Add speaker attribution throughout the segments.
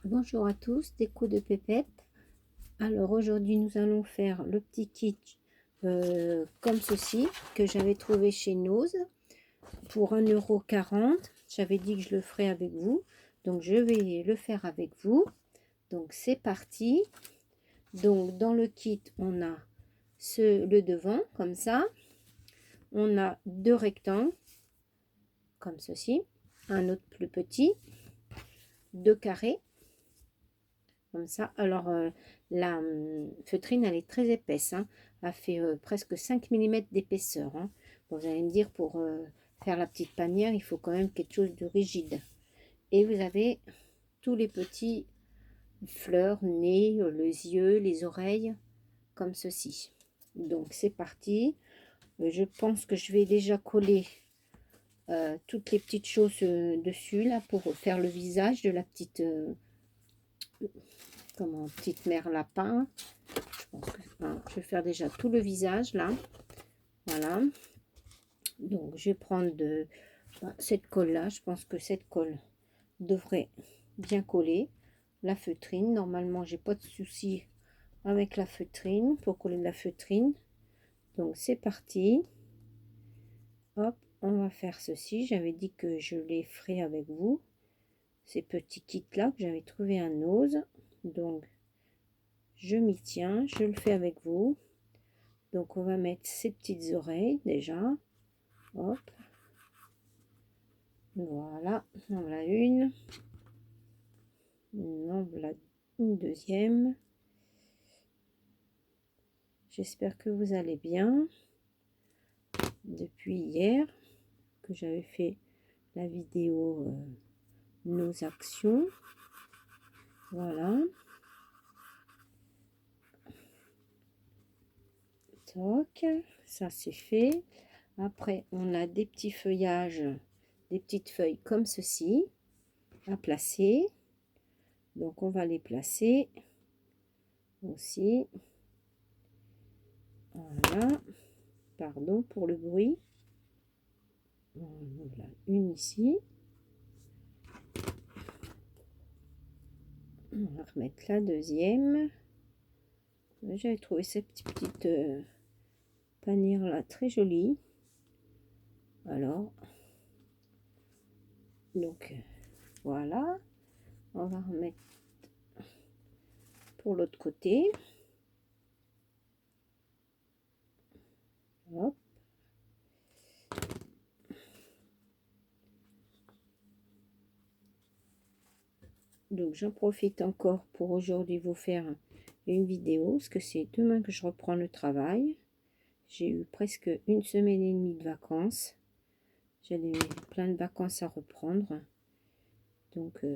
Speaker 1: Bonjour à tous, déco de Pépette. Alors aujourd'hui nous allons faire le petit kit comme ceci que j'avais trouvé chez Nose pour 1,40 €. J'avais dit que je le ferais avec vous, donc je vais le faire avec vous. Donc c'est parti. Donc dans le kit on a le devant comme ça, on a deux rectangles comme ceci, un autre plus petit, deux carrés comme ça. Alors la feutrine elle est très épaisse, hein. Elle fait presque 5 mm d'épaisseur, hein. Bon, vous allez me dire pour faire la petite panière il faut quand même quelque chose de rigide. Et vous avez tous les petits fleurs, nez, les yeux, les oreilles comme ceci. Donc c'est parti. Je pense que je vais déjà coller toutes les petites choses dessus là pour faire le visage de la petite comment, petite mère lapin. Je pense que je vais faire déjà tout le visage là. Voilà. Donc je vais prendre cette colle là. Je pense que cette colle devrait bien coller. La feutrine, normalement j'ai pas de souci avec la feutrine pour coller la feutrine. Donc c'est parti. Hop, on va faire ceci. J'avais dit que je les ferai avec vous. Ces petits kits là que j'avais trouvé à Nose. Donc je m'y tiens, je le fais avec vous. Donc on va mettre ces petites oreilles déjà. Hop. Voilà, on voilà une. On voilà une deuxième. J'espère que vous allez bien. Depuis hier que j'avais fait la vidéo nos actions. Voilà. Toc, ça c'est fait. Après, on a des petits feuillages, des petites feuilles comme ceci à placer. Donc, on va les placer aussi. Voilà. Pardon pour le bruit. Voilà, une ici. On va remettre la deuxième. J'avais trouvé cette petite panière là très jolie. Alors, donc voilà. On va remettre pour l'autre côté. Hop. Donc j'en profite encore pour aujourd'hui vous faire une vidéo, parce que c'est demain que je reprends le travail. J'ai eu presque une semaine et demie de vacances. J'avais plein de vacances à reprendre. Donc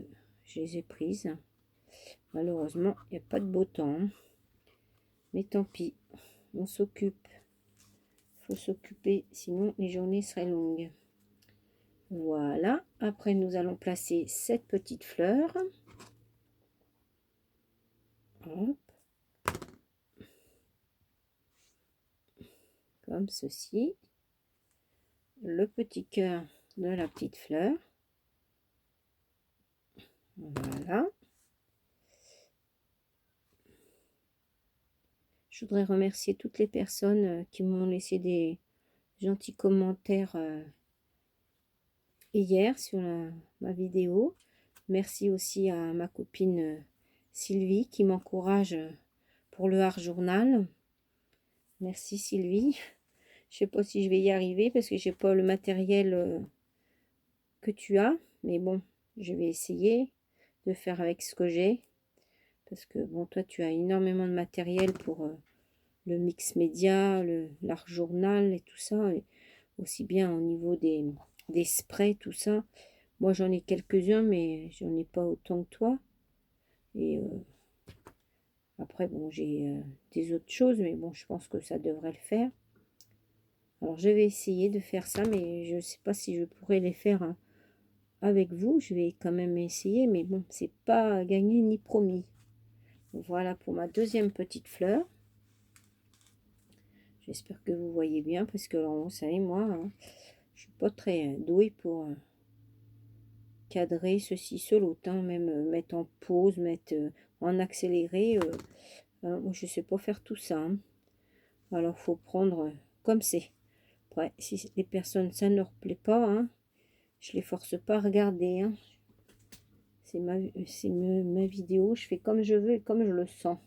Speaker 1: je les ai prises. Malheureusement, il n'y a pas de beau temps. Mais tant pis, on s'occupe. Il faut s'occuper, sinon les journées seraient longues. Voilà, après nous allons placer cette petite fleur. Hop. Comme ceci. Le petit cœur de la petite fleur. Voilà. Je voudrais remercier toutes les personnes qui m'ont laissé des gentils commentaires hier sur ma vidéo. Merci aussi à ma copine Sylvie qui m'encourage pour le Art Journal. Merci Sylvie. Je sais pas si je vais y arriver parce que j'ai pas le matériel que tu as, mais bon, je vais essayer de faire avec ce que j'ai, parce que bon, toi tu as énormément de matériel pour le mix média, l'art journal et tout ça, et aussi bien au niveau des sprays, tout ça. Moi j'en ai quelques-uns, mais j'en ai pas autant que toi. Et après bon, j'ai des autres choses, mais bon, je pense que ça devrait le faire. Alors je vais essayer de faire ça, mais je sais pas si je pourrais les faire hein, avec vous. Je vais quand même essayer, mais bon, c'est pas gagné ni promis. Voilà pour ma deuxième petite fleur. J'espère que vous voyez bien, parce que alors, vous savez, moi, hein, je suis pas très douée cadrer ceci, cela, hein, même mettre en pause, mettre en accéléré. Moi, je sais pas faire tout ça. Hein. Alors, faut prendre comme c'est. Après, si les personnes, ça ne leur plaît pas, hein, je les force pas à regarder. Hein. C'est ma vidéo, je fais comme je veux et comme je le sens.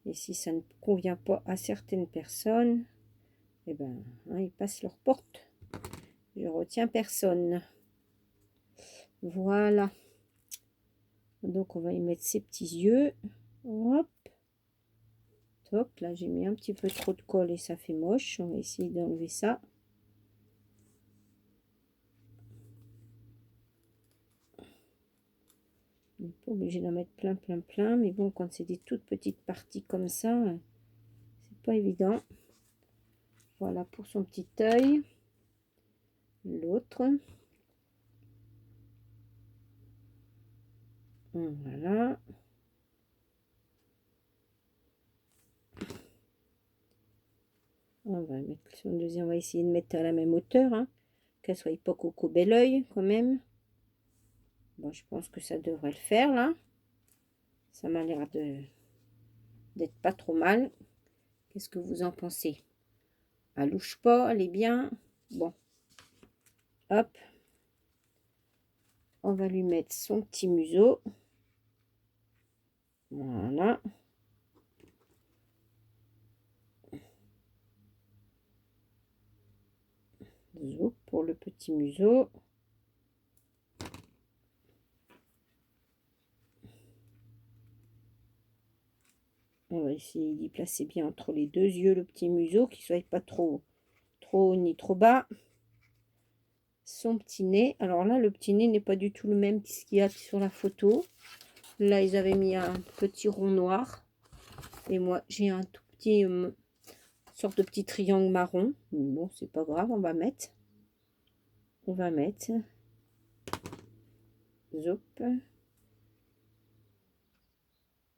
Speaker 1: Et si ça ne convient pas à certaines personnes, eh ben, hein, ils passent leur porte. Je retiens personne. Voilà. Donc, on va y mettre ses petits yeux. Hop. Toc. Là, j'ai mis un petit peu trop de colle et ça fait moche. On va essayer d'enlever ça. On n'est pas obligé d'en mettre plein, plein, plein. Mais bon, quand c'est des toutes petites parties comme ça, c'est pas évident. Voilà pour son petit œil. L'autre. Voilà. On va mettre son deuxième, on va essayer de mettre à la même hauteur, hein, qu'elle soit pas coco bel oeil quand même. Bon, je pense que ça devrait le faire là. Ça m'a l'air d'être pas trop mal. Qu'est-ce que vous en pensez? Elle louche pas, elle est bien. Bon, hop. On va lui mettre son petit museau. Voilà. Zoup pour le petit museau. On va essayer d'y placer bien entre les deux yeux le petit museau, qu'il soit pas trop haut ni trop bas. Son petit nez. Alors là, le petit nez n'est pas du tout le même que ce qu'il y a sur la photo. Là, ils avaient mis un petit rond noir. Et moi, j'ai un tout petit sorte de petit triangle marron. Bon, c'est pas grave, on va mettre. On va mettre. Zop.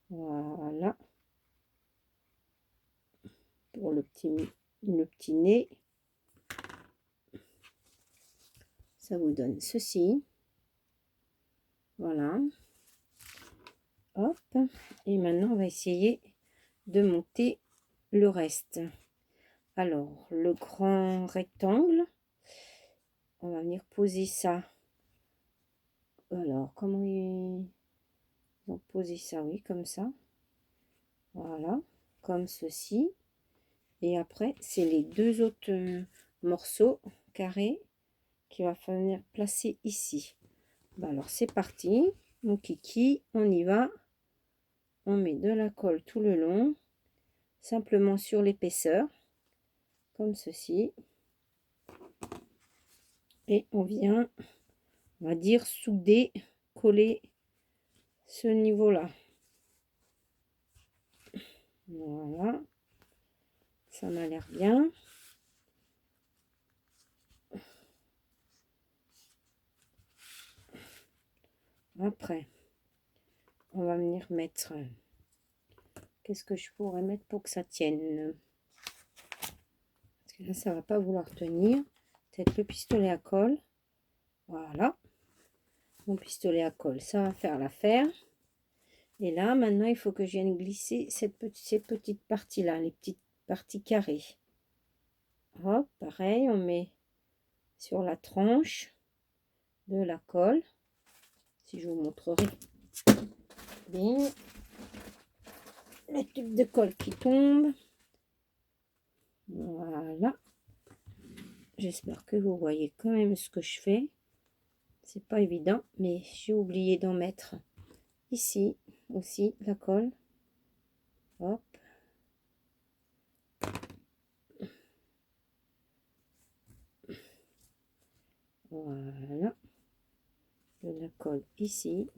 Speaker 1: Voilà. Pour le petit nez. Ça vous donne ceci. Voilà. Hop. Et maintenant, on va essayer de monter le reste. Alors, le grand rectangle. On va venir poser ça. Alors, comment ils ont posé ça? Oui, comme ça. Voilà. Comme ceci. Et après, c'est les deux autres morceaux carrés qu'il va falloir placer ici. Ben alors, c'est parti. Mon kiki, on y va. On met de la colle tout le long. Simplement sur l'épaisseur. Comme ceci. Et on vient, on va dire, souder, coller ce niveau-là. Voilà. Ça m'a l'air bien. Après, on va venir mettre... Qu'est-ce que je pourrais mettre pour que ça tienne? Parce que là, ça va pas vouloir tenir. Peut-être le pistolet à colle. Voilà. Mon pistolet à colle, ça va faire l'affaire. Et là, maintenant, il faut que je vienne glisser ces petites parties-là, les petites parties carrées. Hop, pareil, on met sur la tranche de la colle. Si je vous montrerai. Bing. Le tube de colle qui tombe. Voilà. J'espère que vous voyez quand même ce que je fais. C'est pas évident, mais j'ai oublié d'en mettre ici aussi la colle. Hop. Voilà. De la colle ici.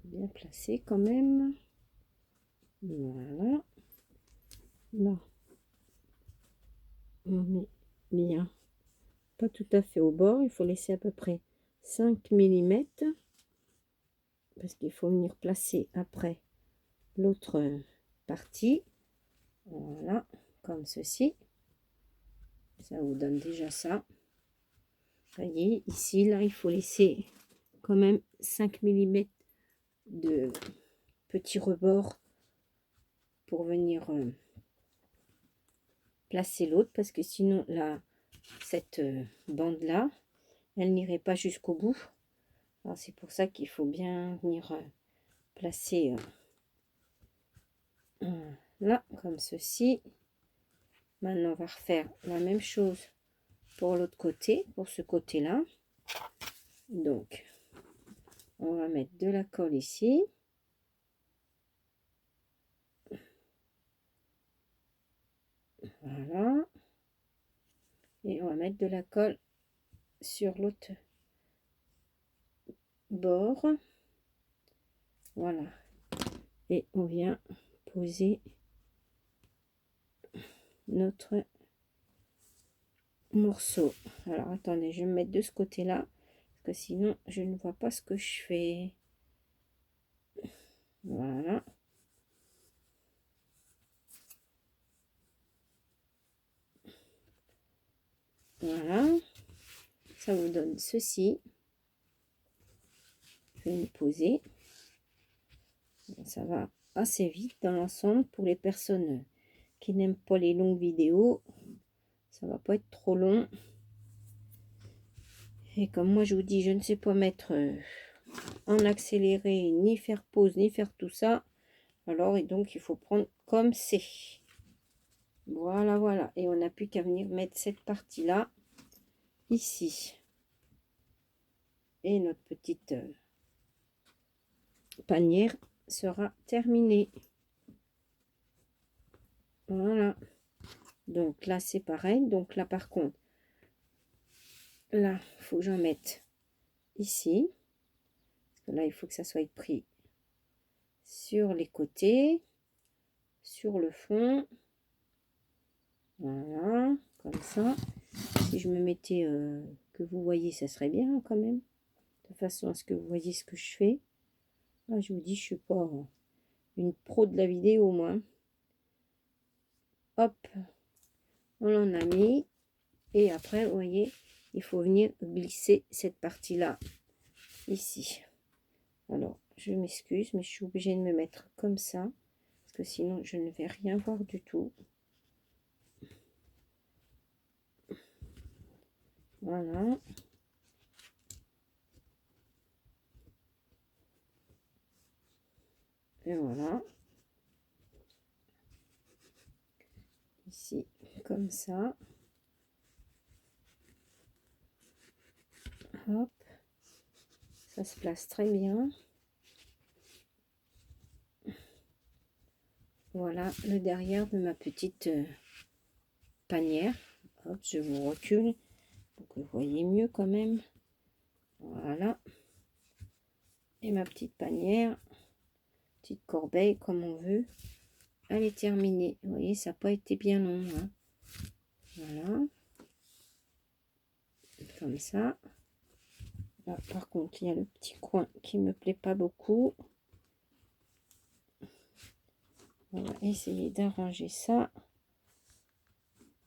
Speaker 1: Bien placé quand même. Voilà. Là. On met bien. Pas tout à fait au bord. Il faut laisser à peu près 5 mm. Parce qu'il faut venir placer après l'autre partie. Voilà. Comme ceci. Ça vous donne déjà ça. Vous voyez, ici, là, il faut laisser quand même 5 mm de petits rebords pour venir placer l'autre, parce que sinon, là, cette bande-là, elle n'irait pas jusqu'au bout. Alors, c'est pour ça qu'il faut bien venir placer là, comme ceci. Maintenant, on va refaire la même chose pour l'autre côté, pour ce côté-là. Donc, on va mettre de la colle ici. Voilà. Et on va mettre de la colle sur l'autre bord. Voilà. Et on vient poser notre morceau. Alors, attendez, je vais me mettre de ce côté-là, parce que sinon, je ne vois pas ce que je fais. Voilà. Voilà. Ça vous donne ceci. Je vais le poser. Ça va assez vite dans l'ensemble pour les personnes qui n'aiment pas les longues vidéos. Ça va pas être trop long. Et comme moi je vous dis, je ne sais pas mettre en accéléré, ni faire pause, ni faire tout ça. Alors, et donc il faut prendre comme c'est. Voilà, voilà. Et on n'a plus qu'à venir mettre cette partie-là ici. Et notre petite panière sera terminée. Voilà. Donc là, c'est pareil. Donc là, par contre, là, il faut que j'en mette ici. Parce que là, il faut que ça soit pris sur les côtés, sur le fond. Voilà, comme ça. Si je me mettais que vous voyez, ça serait bien quand même. De façon à ce que vous voyez ce que je fais. Là, je vous dis, je suis pas une pro de la vidéo, moi. Hop, on en a mis. Et après, vous voyez, il faut venir glisser cette partie-là ici. Alors, je m'excuse, mais je suis obligée de me mettre comme ça. Parce que sinon, je ne vais rien voir du tout. Voilà. Et voilà. Ici, comme ça. Hop. Ça se place très bien. Voilà le derrière de ma petite panière. Hop, je vous recule pour que vous voyez mieux quand même. Voilà. Et ma petite panière, petite corbeille comme on veut. Elle est terminée. Vous voyez, ça n'a pas été bien long. Hein. Voilà. Comme ça. Là, par contre, il y a le petit coin qui me plaît pas beaucoup. On va essayer d'arranger ça.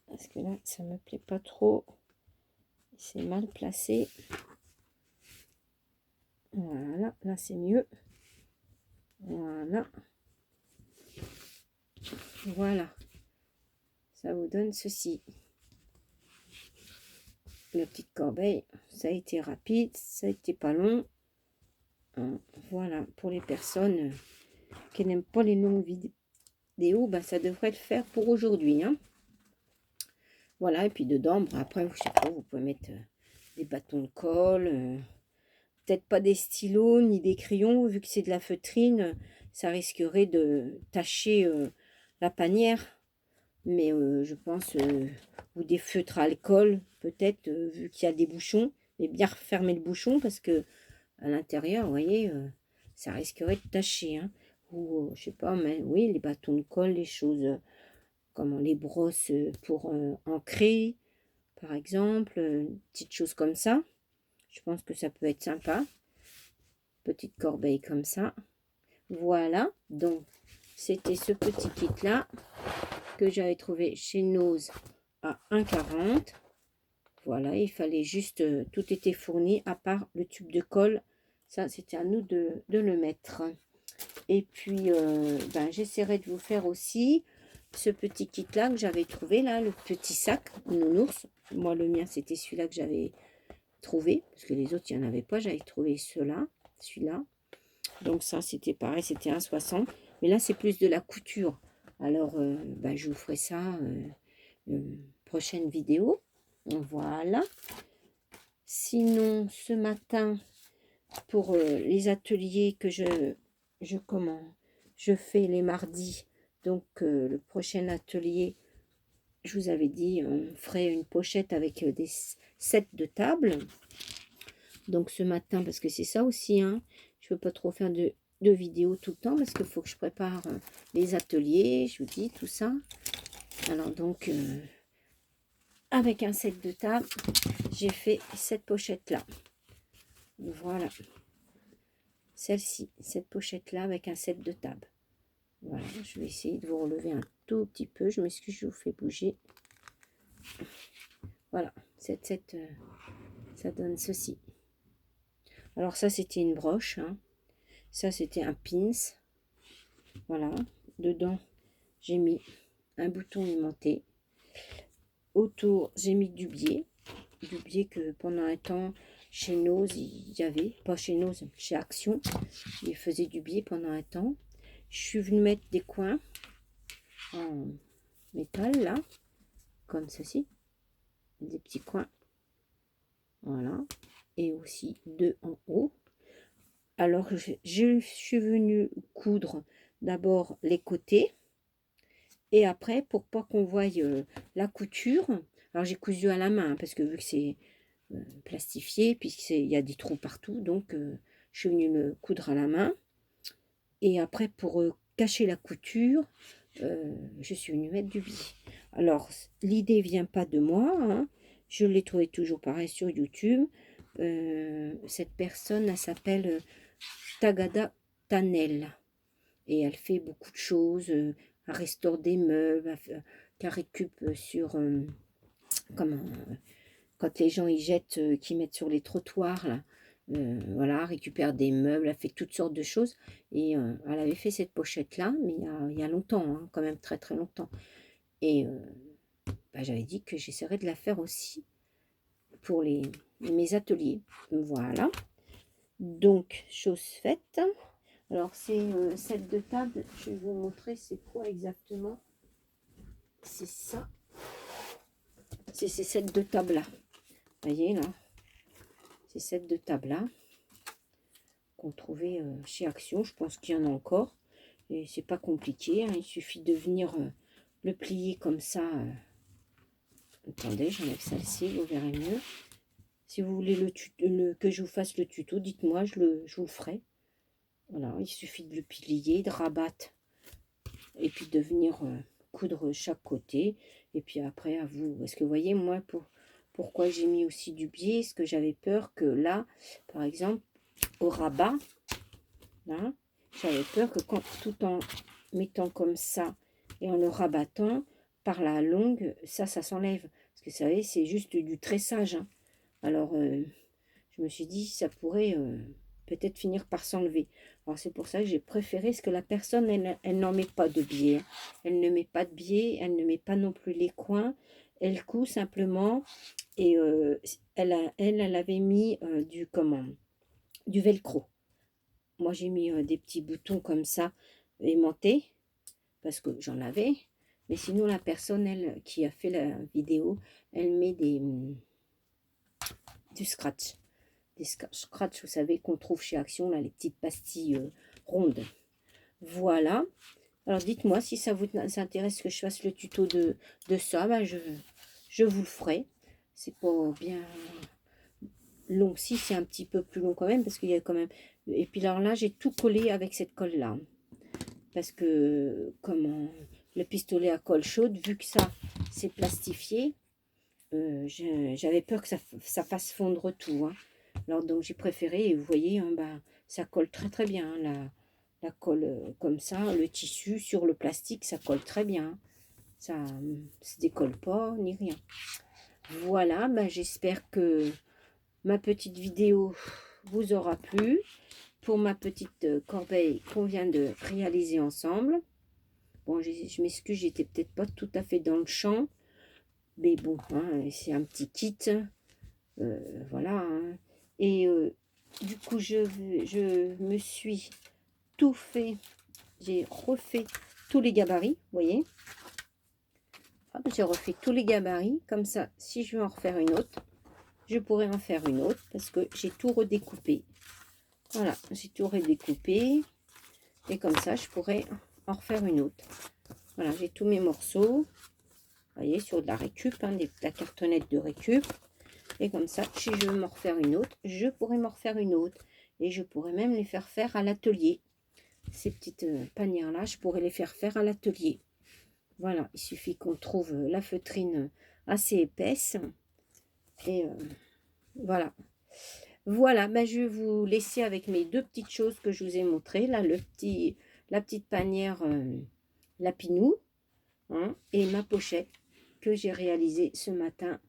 Speaker 1: Parce que là, ça me plaît pas trop. C'est mal placé. Voilà, là c'est mieux. Voilà. Voilà. Ça vous donne ceci. La petite corbeille, ça a été rapide, ça a été pas long. Voilà, pour les personnes qui n'aiment pas les longues vidéos, ben, ça devrait le faire pour aujourd'hui. Hein. Voilà, et puis dedans, ben, après, je sais pas, vous pouvez mettre des bâtons de colle, peut-être pas des stylos ni des crayons, vu que c'est de la feutrine, ça risquerait de tacher la panière. Mais je pense, ou des feutres à alcool, peut-être, vu qu'il y a des bouchons, mais bien refermer le bouchon, parce que à l'intérieur, vous voyez, ça risquerait de tacher. Hein. Ou, je sais pas, mais oui, les bâtons de colle, les choses, comment les brosses pour ancrer, par exemple, petites choses comme ça. Je pense que ça peut être sympa. Petite corbeille comme ça. Voilà, donc c'était ce petit kit là que j'avais trouvé chez Nose à 1,40. Voilà, il fallait juste, tout était fourni à part le tube de colle. Ça, c'était à nous de le mettre. Et puis, ben, j'essaierai de vous faire aussi ce petit kit là que j'avais trouvé là, le petit sac nounours. Moi, le mien, c'était celui-là que j'avais trouvé, parce que les autres, il n'y en avait pas. J'avais trouvé celui-là. Donc ça, c'était pareil, c'était 1,60. Mais là, c'est plus de la couture. Alors, ben, je vous ferai ça prochaine vidéo. Voilà. Sinon, ce matin, pour les ateliers que je fais les mardis, donc le prochain atelier, je vous avais dit, on ferait une pochette avec des sets de table. Donc ce matin, parce que c'est ça aussi, hein, je ne veux pas trop faire de vidéos tout le temps, parce qu'il faut que je prépare les ateliers, je vous dis tout ça. Alors donc, avec un set de table, j'ai fait cette pochette-là. Voilà. Celle-ci, cette pochette-là avec un set de table. Voilà, je vais essayer de vous relever un tout petit peu. Je m'excuse, je vous fais bouger. Voilà, ça donne ceci. Alors ça, c'était une broche. Hein. Ça, c'était un pins. Voilà, dedans, j'ai mis un bouton aimanté. Autour, j'ai mis du biais. Du biais que pendant un temps, chez Nose, il y avait. Pas chez Nose, chez Action. Il faisait du biais pendant un temps. Je suis venue mettre des coins en métal, là. Comme ceci. Des petits coins. Voilà. Et aussi deux en haut. Alors, je suis venue coudre d'abord les côtés. Et après, pour pas qu'on voie la couture, alors j'ai cousu à la main, parce que vu que c'est plastifié, puis il y a des trous partout, donc je suis venue le coudre à la main. Et après, pour cacher la couture, je suis venue mettre du biais. Alors, l'idée vient pas de moi, hein. Je l'ai trouvé toujours pareil sur YouTube. Cette personne, elle s'appelle Tagada Tanel. Et elle fait beaucoup de choses. Elle restaure des meubles, qu'elle récup sur... comment quand les gens y jettent, qui mettent sur les trottoirs, là, voilà, récupère des meubles, elle fait toutes sortes de choses. Et elle avait fait cette pochette-là, mais il y a longtemps, hein, quand même très très longtemps. Et bah, j'avais dit que j'essaierais de la faire aussi pour mes ateliers. Voilà. Donc, chose faite. Alors, c'est set de table. Je vais vous montrer c'est quoi exactement. C'est ça. C'est ces sets de table-là. Vous voyez, là. Ces sets de table-là qu'on trouvait chez Action. Je pense qu'il y en a encore. Et c'est pas compliqué. Hein. Il suffit de venir le plier comme ça. Attendez, j'enlève celle-ci, vous verrez mieux. Si vous voulez que je vous fasse le tuto, dites-moi, je vous le ferai. Voilà, il suffit de le plier, de rabattre et puis de venir coudre chaque côté. Et puis après, à vous. Parce que vous voyez, moi, pourquoi j'ai mis aussi du biais, parce que j'avais peur que là, par exemple, au rabat, là, j'avais peur que tout en mettant comme ça et en le rabattant, par la longue, ça s'enlève. Parce que vous savez, c'est juste du tressage. Hein. Alors, je me suis dit, ça pourrait peut-être finir par s'enlever. Alors, c'est pour ça que j'ai préféré, parce que la personne, elle n'en met pas de biais. Hein. Elle ne met pas de biais, elle ne met pas non plus les coins. Elle coud simplement. Et elle avait mis du velcro. Moi, j'ai mis des petits boutons comme ça, aimantés, parce que j'en avais. Mais sinon, la personne, elle, qui a fait la vidéo, elle met du scratch. Des scratch, vous savez, qu'on trouve chez Action, là, les petites pastilles rondes. Voilà. Alors, dites-moi si ça vous intéresse que je fasse le tuto de ça. Ben, je vous le ferai. C'est pas bien long. Si, c'est un petit peu plus long quand même, parce qu'il y a quand même... Et puis alors là, j'ai tout collé avec cette colle-là. Parce que, le pistolet à colle chaude, vu que ça, c'est plastifié, j'avais peur que ça fasse fondre tout. Hein. Alors donc j'ai préféré, et vous voyez, hein, bah, ça colle très très bien. Hein, la colle comme ça, le tissu sur le plastique, ça colle très bien. ça ne se décolle pas ni rien. Voilà, ben, j'espère que ma petite vidéo vous aura plu pour ma petite corbeille qu'on vient de réaliser ensemble. Bon, je m'excuse, j'étais peut-être pas tout à fait dans le champ, mais bon, hein, c'est un petit kit, voilà. Hein. Et du coup, je me suis tout fait, j'ai refait tous les gabarits, vous voyez. J'ai refait tous les gabarits, comme ça, si je veux en refaire une autre, je pourrais en faire une autre, parce que j'ai tout redécoupé. Voilà, j'ai tout redécoupé, et comme ça, je pourrais en refaire une autre. Voilà, j'ai tous mes morceaux, vous voyez, sur de la récup, hein, de la cartonnette de récup. Et comme ça, si je veux m'en refaire une autre, je pourrais m'en refaire une autre. Et je pourrais même les faire faire à l'atelier. Ces petites panières-là, je pourrais les faire faire à l'atelier. Voilà, il suffit qu'on trouve la feutrine assez épaisse. Et voilà. Voilà, ben, je vais vous laisser avec mes deux petites choses que je vous ai montrées. Là, la petite panière Lapinou, hein, et ma pochette que j'ai réalisée ce matin.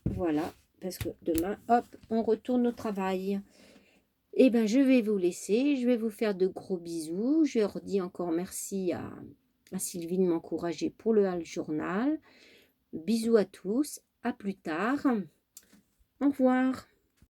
Speaker 1: Voilà, parce que demain, hop, on retourne au travail. Et ben, je vais vous laisser. Je vais vous faire de gros bisous. Je redis encore merci à Sylvie de m'encourager pour le Hall Journal. Bisous à tous. À plus tard. Au revoir.